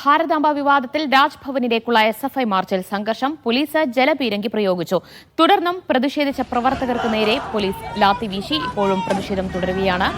ഭാരതാംബ വിവാദത്തിൽ രാജ്ഭവനിലേക്കുള്ള SFI മാർച്ചിൽ സംഘർഷം. പോലീസ് ജലപീരങ്കി പ്രയോഗിച്ചു. തുടർന്നും പ്രതിഷേധിച്ച പ്രവർത്തകർക്ക് നേരെ പോലീസ് ലാത്തി വീശി. ഇപ്പോഴും പ്രതിഷേധം തുടരുകയാണ്.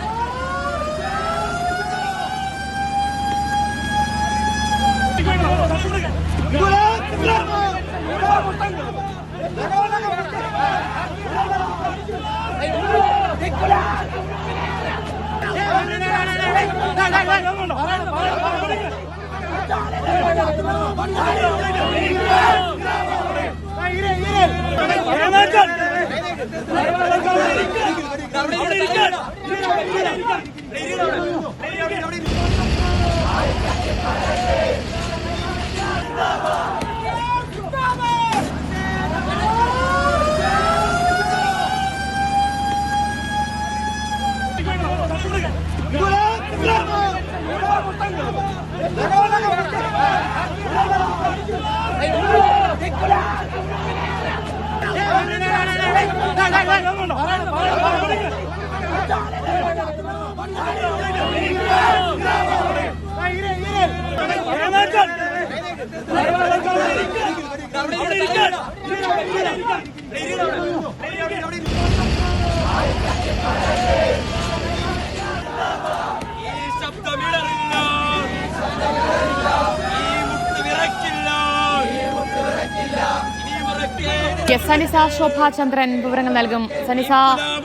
സനിസ ശോഭാചന്ദ്രൻ വിവരങ്ങൾ നൽകും. സനിസ,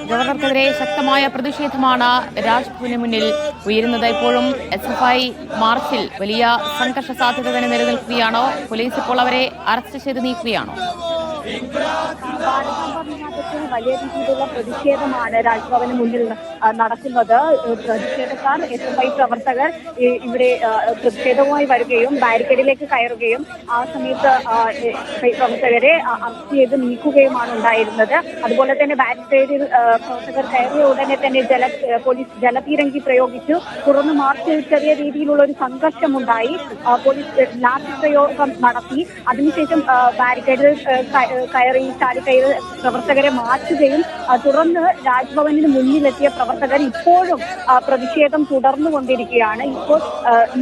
ഗവർണർക്കെതിരെ ശക്തമായ പ്രതിഷേധമാണ് രാജ്ഭവന് മുന്നിൽ ഉയരുന്നത്. ഇപ്പോഴും SFI മാർച്ചിൽ വലിയ സംഘർഷ സാധ്യത തന്നെ നിലനിൽക്കുകയാണോ? പോലീസ് ഇപ്പോൾ അവരെ അറസ്റ്റ് ചെയ്ത് നീക്കുകയാണോ? വലിയ രീതിയിലുള്ള പ്രതിഷേധമാണ് രാജ്ഭവന് മുന്നിൽ നടക്കുന്നത്. പ്രതിഷേധക്കാർ SFI പ്രവർത്തകർ ഇവിടെ പ്രതിഷേധവുമായി വരികയും ബാരിക്കേഡിലേക്ക് കയറുകയും ആ സമയത്ത് SFI പ്രവർത്തകരെ അറസ്റ്റ് ചെയ്ത് നീക്കുകയുമാണ് ഉണ്ടായിരുന്നത്. അതുപോലെ തന്നെ ബാരിക്കേഡിൽ പ്രവർത്തകർ കയറിയ ഉടനെ തന്നെ പോലീസ് ജലപീരങ്കി പ്രയോഗിച്ചു. തുടർന്ന് മാർച്ചിൽ ചെറിയ രീതിയിലുള്ള ഒരു സംഘർഷമുണ്ടായി. പോലീസ് ലാത്തി പ്രയോഗം നടത്തി. അതിനുശേഷം ബാരിക്കേഡിൽ ചാടിക്കയറി പ്രവർത്തകരെ മാറ്റുകയും തുടർന്ന് രാജ്ഭവനിന് മുന്നിലെത്തിയ പ്രവർത്തകർ ഇപ്പോഴും പ്രതിഷേധം തുടർന്നുകൊണ്ടിരിക്കുകയാണ്. ഇപ്പോൾ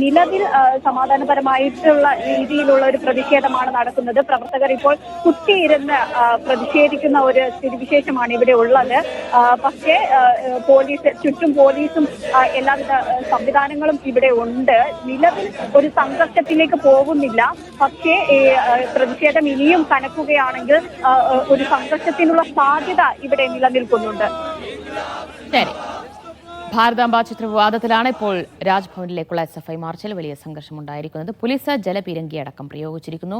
നിലവിൽ സമാധാനപരമായിട്ടുള്ള രീതിയിലുള്ള ഒരു പ്രതിഷേധമാണ് നടക്കുന്നത്. പ്രവർത്തകർ ഇപ്പോൾ കുത്തിയിരുന്ന് പ്രതിഷേധിക്കുന്ന ഒരു സ്ഥിതിവിശേഷമാണ് ഇവിടെ ഉള്ളത്. പക്ഷേ ചുറ്റും പോലീസും എല്ലാവിധ സംവിധാനങ്ങളും ഇവിടെ ഉണ്ട്. നിലവിൽ ഒരു സംഘർഷത്തിലേക്ക് പോകുന്നില്ല. പക്ഷേ പ്രതിഷേധം ഇനിയും കനക്കുകയാണെങ്കിൽ ഒരു സംഘർഷത്തിനുള്ള സാധ്യത ഇവിടെ നിലനിൽക്കുന്നുണ്ട്. ശരി, ഭാരതാംബ ചിത്ര വിവാദത്തിലാണ് ഇപ്പോൾ രാജ്ഭവനിലേക്കുള്ള SFI മാർച്ചിൽ വലിയ സംഘർഷം ഉണ്ടായിരിക്കുന്നത്. പോലീസ് ജലപീരങ്കി അടക്കം പ്രയോഗിച്ചിരിക്കുന്നു.